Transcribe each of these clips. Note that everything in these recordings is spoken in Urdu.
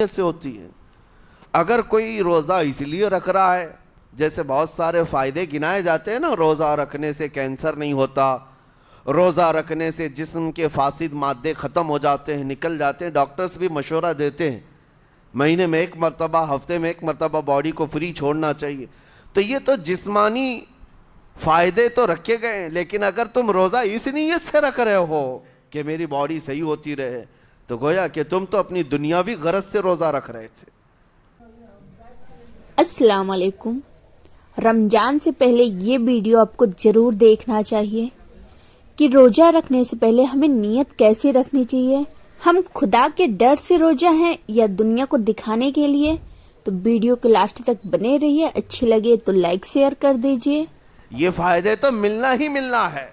سے ہوتی ہے۔ اگر کوئی روزہ اس لیے رکھ رہا ہے، جیسے بہت سارے فائدے گنائے جاتے ہیں نا، روزہ رکھنے سے کینسر نہیں ہوتا، روزہ رکھنے سے جسم کے فاسد مادے ختم ہو جاتے ہیں، نکل جاتے ہیں، ڈاکٹرز بھی مشورہ دیتے ہیں مہینے میں ایک مرتبہ، ہفتے میں ایک مرتبہ باڈی کو فری چھوڑنا چاہیے۔ تو یہ تو جسمانی فائدے تو رکھے گئے ہیں، لیکن اگر تم روزہ اس نیت سے رکھ رہے ہو کہ میری باڈی صحیح ہوتی رہے، تو گویا کہ تم تو اپنی دنیاوی غرض سے روزہ رکھ رہے تھے۔ السلام علیکم۔ رمضان سے پہلے یہ ویڈیو آپ کو ضرور دیکھنا چاہیے کہ روزہ رکھنے سے پہلے ہمیں نیت کیسی رکھنی چاہیے، ہم خدا کے ڈر سے روزہ ہیں یا دنیا کو دکھانے کے لیے۔ تو ویڈیو کے لاسٹ تک بنے رہیے، اچھی لگے تو لائک شیئر کر دیجئے۔ یہ فائدے تو ملنا ہی ملنا ہے،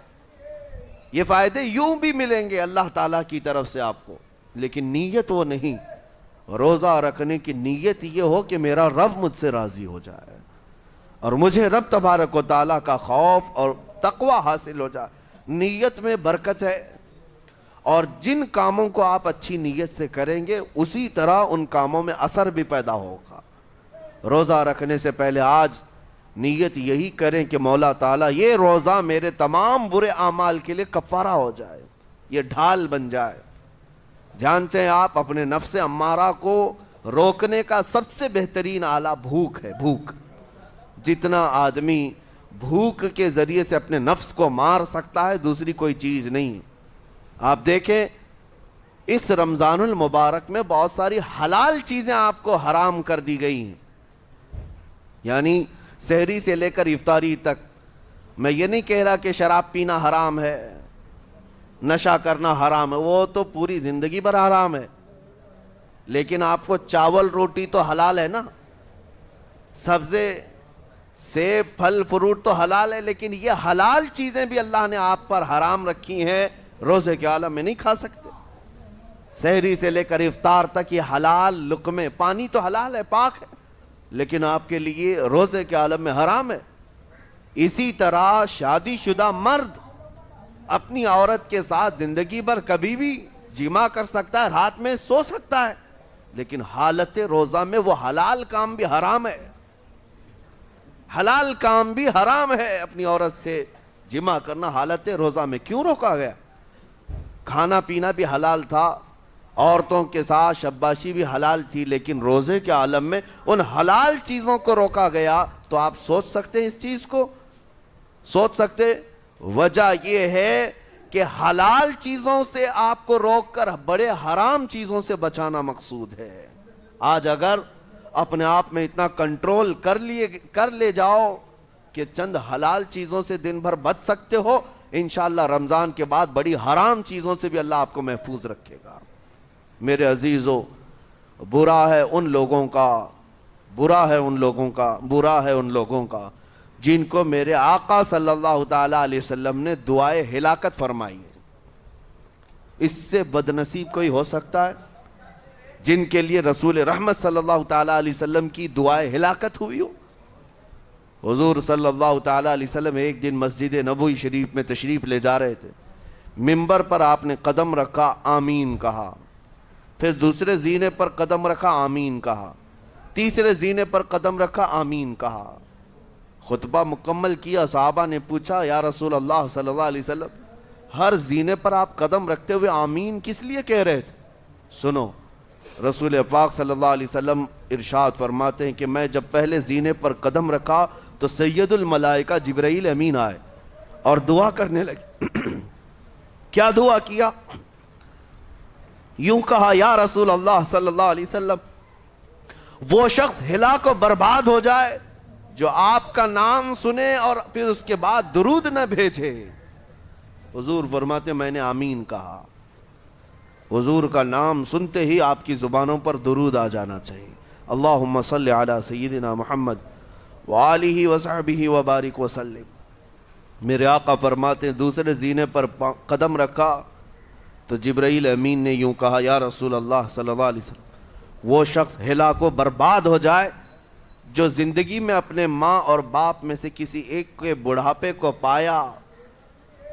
یہ فائدے یوں بھی ملیں گے اللہ تعالیٰ کی طرف سے آپ کو، لیکن نیت وہ نہیں۔ روزہ رکھنے کی نیت یہ ہو کہ میرا رب مجھ سے راضی ہو جائے اور مجھے رب تبارک و تعالیٰ کا خوف اور تقوی حاصل ہو جائے۔ نیت میں برکت ہے، اور جن کاموں کو آپ اچھی نیت سے کریں گے اسی طرح ان کاموں میں اثر بھی پیدا ہوگا۔ روزہ رکھنے سے پہلے آج نیت یہی کریں کہ مولا تعالیٰ یہ روزہ میرے تمام برے اعمال کے لیے کفارہ ہو جائے، یہ ڈھال بن جائے۔ جانتے ہیں آپ، اپنے نفس امارہ کو روکنے کا سب سے بہترین آلہ بھوک ہے۔ بھوک، جتنا آدمی بھوک کے ذریعے سے اپنے نفس کو مار سکتا ہے دوسری کوئی چیز نہیں۔ آپ دیکھیں اس رمضان المبارک میں بہت ساری حلال چیزیں آپ کو حرام کر دی گئی ہیں، یعنی سحری سے لے کر افطاری تک۔ میں یہ نہیں کہہ رہا کہ شراب پینا حرام ہے، نشہ کرنا حرام ہے، وہ تو پوری زندگی بھر حرام ہے، لیکن آپ کو چاول روٹی تو حلال ہے نا، سبزے سیب پھل فروٹ تو حلال ہے، لیکن یہ حلال چیزیں بھی اللہ نے آپ پر حرام رکھی ہیں، روزے کے عالم میں نہیں کھا سکتے۔ سحری سے لے کر افطار تک یہ حلال لقمے، پانی تو حلال ہے، پاک ہے، لیکن آپ کے لیے روزے کے عالم میں حرام ہے۔ اسی طرح شادی شدہ مرد اپنی عورت کے ساتھ زندگی بھر کبھی بھی جمع کر سکتا ہے، رات میں سو سکتا ہے، لیکن حالت روزہ میں وہ حلال کام بھی حرام ہے، حلال کام بھی حرام ہے۔ اپنی عورت سے جمع کرنا حالت روزہ میں کیوں روکا گیا؟ کھانا پینا بھی حلال تھا، عورتوں کے ساتھ شباشی بھی حلال تھی، لیکن روزے کے عالم میں ان حلال چیزوں کو روکا گیا۔ تو آپ سوچ سکتے ہیں اس چیز کو، سوچ سکتے؟ وجہ یہ ہے کہ حلال چیزوں سے آپ کو روک کر بڑے حرام چیزوں سے بچانا مقصود ہے۔ آج اگر اپنے آپ میں اتنا کنٹرول کر لے جاؤ کہ چند حلال چیزوں سے دن بھر بچ سکتے ہو، انشاءاللہ رمضان کے بعد بڑی حرام چیزوں سے بھی اللہ آپ کو محفوظ رکھے گا۔ میرے عزیزو، برا ہے ان لوگوں کا جن کو میرے آقا صلی اللہ تعالیٰ علیہ وسلم نے دعائے ہلاکت فرمائی ہے۔ اس سے بدنصیب کوئی ہو سکتا ہے؟ جن کے لیے رسول رحمت صلی اللہ تعالیٰ علیہ وسلم کی دعائے ہلاکت ہوئی ہو۔ حضور صلی اللہ تعالیٰ علیہ وسلم ایک دن مسجد نبوی شریف میں تشریف لے جا رہے تھے، منبر پر آپ نے قدم رکھا، آمین کہا، پھر دوسرے زینے پر قدم رکھا، آمین کہا، تیسرے زینے پر قدم رکھا، آمین کہا۔ خطبہ مکمل کیا، صحابہ نے پوچھا یا رسول اللہ صلی اللہ علیہ وسلم، ہر زینے پر آپ قدم رکھتے ہوئے آمین کس لیے کہہ رہے تھے؟ سنو، رسول پاک صلی اللہ علیہ وسلم ارشاد فرماتے ہیں کہ میں جب پہلے زینے پر قدم رکھا تو سید الملائکہ جبرائیل امین آئے اور دعا کرنے لگے۔ کیا دعا کیا؟ یوں کہا، یا رسول اللہ صلی اللہ علیہ وسلم، وہ شخص ہلاک و برباد ہو جائے جو آپ کا نام سنے اور پھر اس کے بعد درود نہ بھیجے۔ حضور فرماتے میں نے آمین کہا۔ حضور کا نام سنتے ہی آپ کی زبانوں پر درود آ جانا چاہیے۔ اللہم صلی علی سیدنا محمد وآلہ وصحبہ وبارک وسلم۔ میرے آقا فرماتے ہیں دوسرے زینے پر قدم رکھا تو جبرائیل امین نے یوں کہا، یا رسول اللہ صلی اللہ علیہ وسلم، وہ شخص ہلاک و برباد ہو جائے جو زندگی میں اپنے ماں اور باپ میں سے کسی ایک کے بڑھاپے کو پایا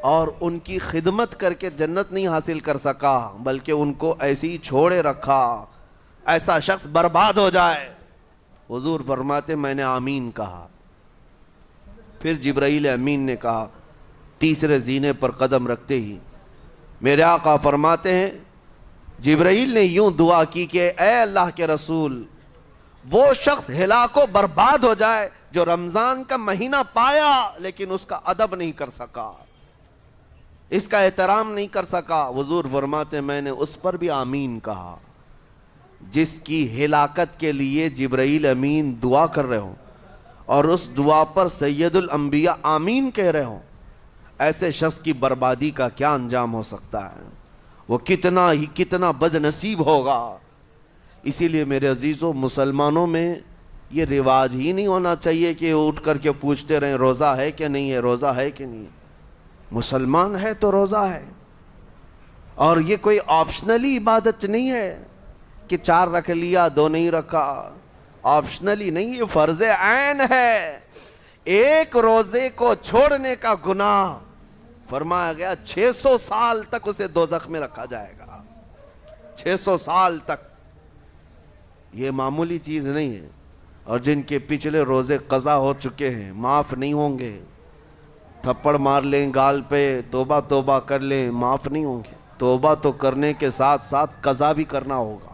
اور ان کی خدمت کر کے جنت نہیں حاصل کر سکا، بلکہ ان کو ایسے ہی چھوڑے رکھا ایسا شخص برباد ہو جائے. حضور فرماتے میں نے آمین کہا. پھر جبرائیل امین نے کہا. تیسرے زینے پر قدم رکھتے ہی میرے آقا فرماتے ہیں جبرائیل نے یوں دعا کی کہ اے اللہ کے رسول، وہ شخص ہلاک و برباد ہو جائے جو رمضان کا مہینہ پایا لیکن اس کا ادب نہیں کر سکا، اس کا احترام نہیں کر سکا. حضور فرماتے میں نے اس پر بھی آمین کہا. جس کی ہلاکت کے لیے جبرائیل امین دعا کر رہے ہوں اور اس دعا پر سید الانبیاء آمین کہہ رہے ہوں، ایسے شخص کی بربادی کا کیا انجام ہو سکتا ہے؟ وہ کتنا بد نصیب ہوگا. اسی لیے میرے عزیزوں، مسلمانوں میں یہ رواج ہی نہیں ہونا چاہیے کہ اٹھ کر کے پوچھتے رہیں روزہ ہے کہ نہیں ہے، روزہ ہے کہ نہیں ہے. مسلمان ہے تو روزہ ہے، اور یہ کوئی آپشنلی عبادت نہیں ہے کہ 4 رکھ لیا 2 نہیں رکھا. آپشنلی نہیں، یہ فرض عین ہے. ایک روزے کو چھوڑنے کا گناہ فرمایا گیا 600 سال تک اسے دوزخ میں رکھا جائے گا. 600 سال تک. یہ معمولی چیز نہیں ہے. اور جن کے پچھلے روزے قضا ہو چکے ہیں معاف نہیں ہوں گے. تھپڑ مار لیں گال پہ، توبہ توبہ کر لیں، معاف نہیں ہوں گے. توبہ تو کرنے کے ساتھ ساتھ قضا بھی کرنا ہوگا.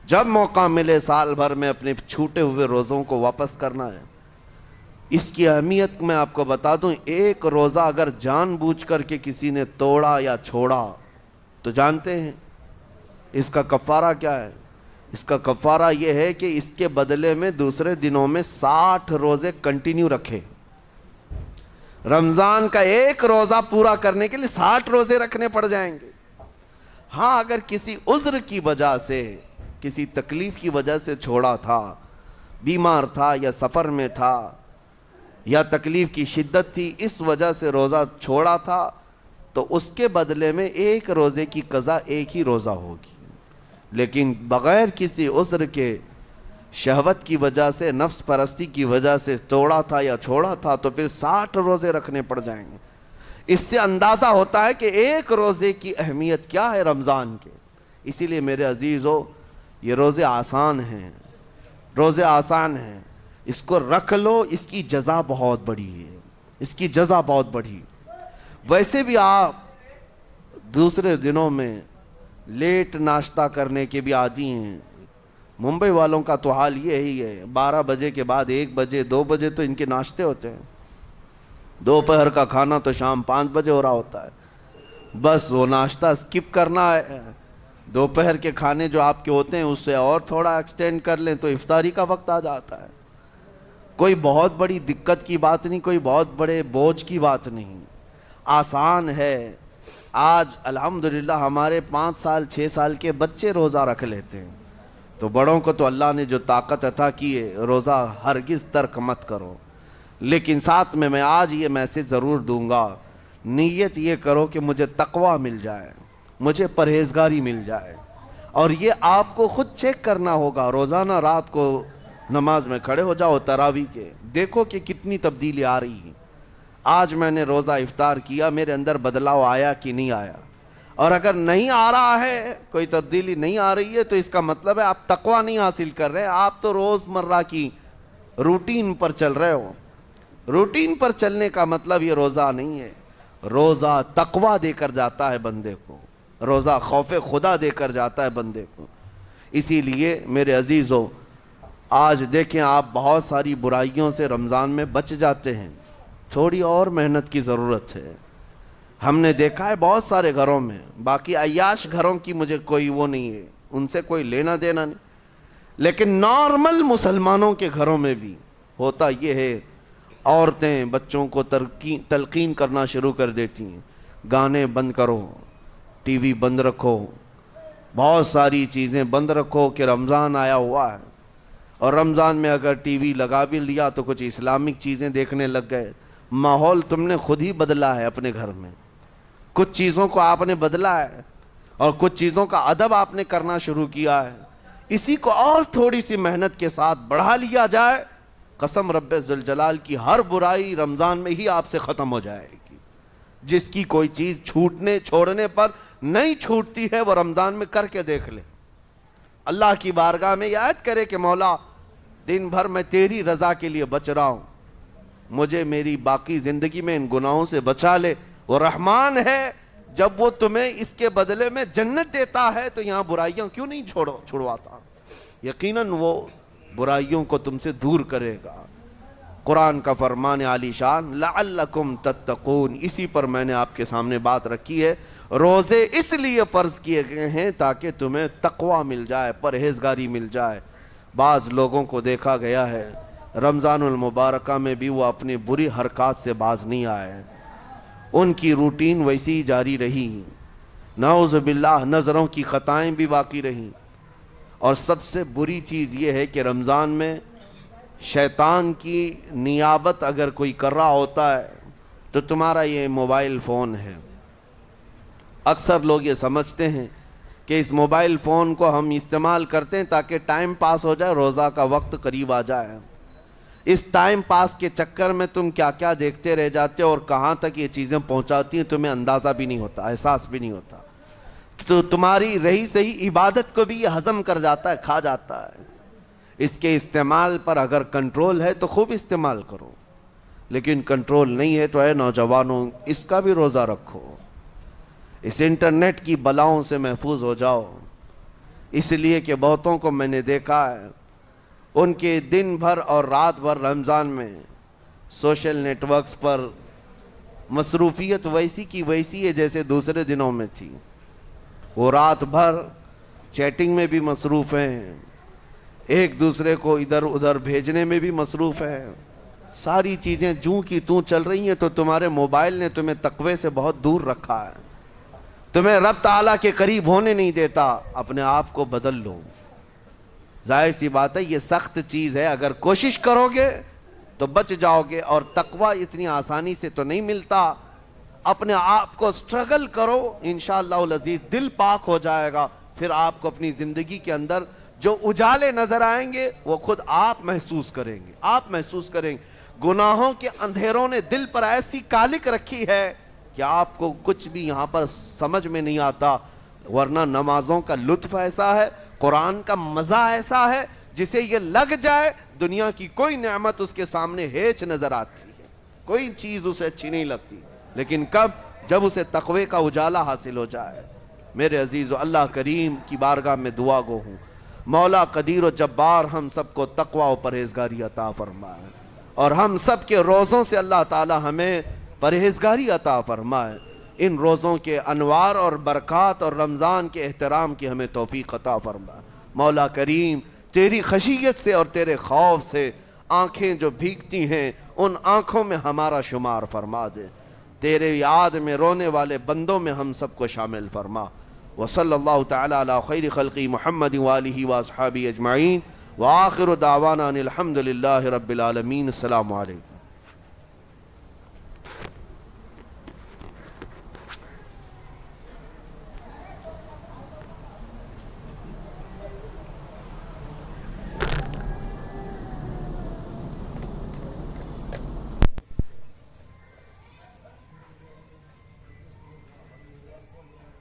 جب موقع ملے سال بھر میں اپنے چھوٹے ہوئے روزوں کو واپس کرنا ہے. اس کی اہمیت میں آپ کو بتا دوں، ایک روزہ اگر جان بوجھ کر کے کسی نے توڑا یا چھوڑا تو جانتے ہیں اس کا کفارہ کیا ہے؟ اس کا کفارہ یہ ہے کہ اس کے بدلے میں دوسرے دنوں میں 60 روزے کنٹینیو رکھے. رمضان کا ایک روزہ پورا کرنے کے لیے 60 روزے رکھنے پڑ جائیں گے. ہاں اگر کسی عذر کی وجہ سے، کسی تکلیف کی وجہ سے چھوڑا تھا، بیمار تھا یا سفر میں تھا یا تکلیف کی شدت تھی، اس وجہ سے روزہ چھوڑا تھا، تو اس کے بدلے میں ایک روزے کی قضا ایک ہی روزہ ہوگی. لیکن بغیر کسی عذر کے، شہوت کی وجہ سے، نفس پرستی کی وجہ سے توڑا تھا یا چھوڑا تھا تو پھر 60 روزے رکھنے پڑ جائیں گے. اس سے اندازہ ہوتا ہے کہ ایک روزے کی اہمیت کیا ہے رمضان کے. اسی لیے میرے عزیزو، یہ روزے آسان ہیں، روزے آسان ہیں. اس کو رکھ لو، اس کی جزا بہت بڑی ہے، اس کی جزا بہت بڑی. ویسے بھی آپ دوسرے دنوں میں لیٹ ناشتہ کرنے کے بھی عادی ہیں. ممبئی والوں کا تو حال یہ ہی ہے. 12 بجے کے بعد 1 بجے 2 بجے تو ان کے ناشتے ہوتے ہیں. دوپہر کا کھانا تو شام 5 بجے ہو رہا ہوتا ہے. بس وہ ناشتہ سکپ کرنا ہے. دوپہر کے کھانے جو آپ کے ہوتے ہیں اس سے اور تھوڑا ایکسٹینڈ کر لیں تو افطاری کا وقت آ جاتا ہے. کوئی بہت بڑی دقت کی بات نہیں، کوئی بہت بڑے بوجھ کی بات نہیں، آسان ہے. آج الحمدللہ ہمارے 5 سال 6 سال کے بچے روزہ رکھ لیتے ہیں. تو بڑوں کو تو اللہ نے جو طاقت عطا کی ہے، روزہ ہرگز ترک مت کرو. لیکن ساتھ میں آج یہ میسج ضرور دوں گا، نیت یہ کرو کہ مجھے تقوی مل جائے، مجھے پرہیزگاری مل جائے. اور یہ آپ کو خود چیک کرنا ہوگا. روزانہ رات کو نماز میں کھڑے ہو جاؤ تراویح کے، دیکھو کہ کتنی تبدیلی آ رہی ہے. آج میں نے روزہ افطار کیا، میرے اندر بدلاؤ آیا کہ نہیں آیا؟ اور اگر نہیں آ رہا ہے، کوئی تبدیلی نہیں آ رہی ہے، تو اس کا مطلب ہے آپ تقوی نہیں حاصل کر رہے. آپ تو روز مرہ کی روٹین پر چل رہے ہو. روٹین پر چلنے کا مطلب یہ روزہ نہیں ہے. روزہ تقوی دے کر جاتا ہے بندے کو، روزہ خوف خدا دے کر جاتا ہے بندے کو. اسی لیے میرے عزیزو، آج دیکھیں آپ بہت ساری برائیوں سے رمضان میں بچ جاتے ہیں. تھوڑی اور محنت کی ضرورت ہے. ہم نے دیکھا ہے بہت سارے گھروں میں، باقی عیاش گھروں کی مجھے کوئی وہ نہیں ہے، ان سے کوئی لینا دینا نہیں، لیکن نارمل مسلمانوں کے گھروں میں بھی ہوتا یہ ہے، عورتیں بچوں کو تلقین کرنا شروع کر دیتی ہیں، گانے بند کرو، ٹی وی بند رکھو، بہت ساری چیزیں بند رکھو کہ رمضان آیا ہوا ہے. اور رمضان میں اگر ٹی وی لگا بھی لیا تو کچھ اسلامک چیزیں دیکھنے لگ گئے. ماحول تم نے خود ہی بدلا ہے اپنے گھر میں. کچھ چیزوں کو آپ نے بدلا ہے اور کچھ چیزوں کا ادب آپ نے کرنا شروع کیا ہے. اسی کو اور تھوڑی سی محنت کے ساتھ بڑھا لیا جائے، قسم رب ذوالجلال کی ہر برائی رمضان میں ہی آپ سے ختم ہو جائے گی. جس کی کوئی چیز چھوڑنے پر نہیں چھوٹتی ہے وہ رمضان میں کر کے دیکھ لے. اللہ کی بارگاہ میں یہ عہد کرے کہ مولا دن بھر میں تیری رضا کے لیے بچ رہا ہوں, مجھے میری باقی زندگی میں ان گناہوں سے بچا لے. وہ رحمان ہے, جب وہ تمہیں اس کے بدلے میں جنت دیتا ہے تو یہاں برائیاں کیوں نہیں چھڑواتا؟ یقیناً وہ برائیوں کو تم سے دور کرے گا. قرآن کا فرمان عالی شان لعلکم تتقون, اسی پر میں نے آپ کے سامنے بات رکھی ہے. روزے اس لیے فرض کیے گئے ہیں تاکہ تمہیں تقوی مل جائے, پرہیزگاری مل جائے. بعض لوگوں کو دیکھا گیا ہے رمضان المبارکہ میں بھی وہ اپنی بری حرکات سے باز نہیں آئے, ان کی روٹین ویسی ہی جاری رہی. نعوذ باللہ نظروں کی خطائیں بھی باقی رہیں. اور سب سے بری چیز یہ ہے کہ رمضان میں شیطان کی نیابت اگر کوئی کر رہا ہوتا ہے تو تمہارا یہ موبائل فون ہے. اکثر لوگ یہ سمجھتے ہیں کہ اس موبائل فون کو ہم استعمال کرتے ہیں تاکہ ٹائم پاس ہو جائے, روزہ کا وقت قریب آ جائے. اس ٹائم پاس کے چکر میں تم کیا کیا دیکھتے رہ جاتے ہو اور کہاں تک یہ چیزیں پہنچاتی ہیں تمہیں اندازہ بھی نہیں ہوتا, احساس بھی نہیں ہوتا. تو تمہاری رہی صحیح عبادت کو بھی یہ ہضم کر جاتا ہے, کھا جاتا ہے. اس کے استعمال پر اگر کنٹرول ہے تو خوب استعمال کرو, لیکن کنٹرول نہیں ہے تو اے نوجوانوں اس کا بھی روزہ رکھو. اس انٹرنیٹ کی بلاؤں سے محفوظ ہو جاؤ. اس لیے کہ بہتوں کو میں نے دیکھا ہے ان کے دن بھر اور رات بھر رمضان میں سوشل نیٹ ورکس پر مصروفیت ویسی کی ویسی ہے جیسے دوسرے دنوں میں تھی. وہ رات بھر چیٹنگ میں بھی مصروف ہیں, ایک دوسرے کو ادھر ادھر بھیجنے میں بھی مصروف ہیں. ساری چیزیں جوں کی توں چل رہی ہیں. تو تمہارے موبائل نے تمہیں تقوی سے بہت دور رکھا ہے, تمہیں رب تعالیٰ کے قریب ہونے نہیں دیتا. اپنے آپ کو بدل لو. ظاہر سی بات ہے یہ سخت چیز ہے, اگر کوشش کرو گے تو بچ جاؤ گے. اور تقوی اتنی آسانی سے تو نہیں ملتا. اپنے آپ کو سٹرگل کرو, انشاءاللہ العزیز دل پاک ہو جائے گا. پھر آپ کو اپنی زندگی کے اندر جو اجالے نظر آئیں گے وہ خود آپ محسوس کریں گے, آپ محسوس کریں گے. گناہوں کے اندھیروں نے دل پر ایسی کالک رکھی ہے کہ آپ کو کچھ بھی یہاں پر سمجھ میں نہیں آتا. ورنہ نمازوں کا لطف ایسا ہے, قرآن کا مزہ ایسا ہے, جسے یہ لگ جائے دنیا کی کوئی نعمت اس کے سامنے ہیچ نظر آتی ہے, کوئی چیز اسے اچھی نہیں لگتی. لیکن کب؟ جب اسے تقوی کا اجالا حاصل ہو جائے. میرے عزیزو, اللہ کریم کی بارگاہ میں دعا گو ہوں, مولا قدیر و جبار ہم سب کو تقوی و پرہیزگاری عطا فرمائے, اور ہم سب کے روزوں سے اللہ تعالی ہمیں پرہیزگاری عطا فرمائے. ان روزوں کے انوار اور برکات اور رمضان کے احترام کی ہمیں توفیق عطا فرمائے. مولا کریم تیری خشیت سے اور تیرے خوف سے آنکھیں جو بھیگتی ہیں ان آنکھوں میں ہمارا شمار فرما دے. تیرے یاد میں رونے والے بندوں میں ہم سب کو شامل فرما. وصلی اللہ تعالی علی خیر خلقی محمد وآلہ واصحابہ اجمعین, وآخر دعوانا ان الحمد للہ رب العالمین. السلام علیکم.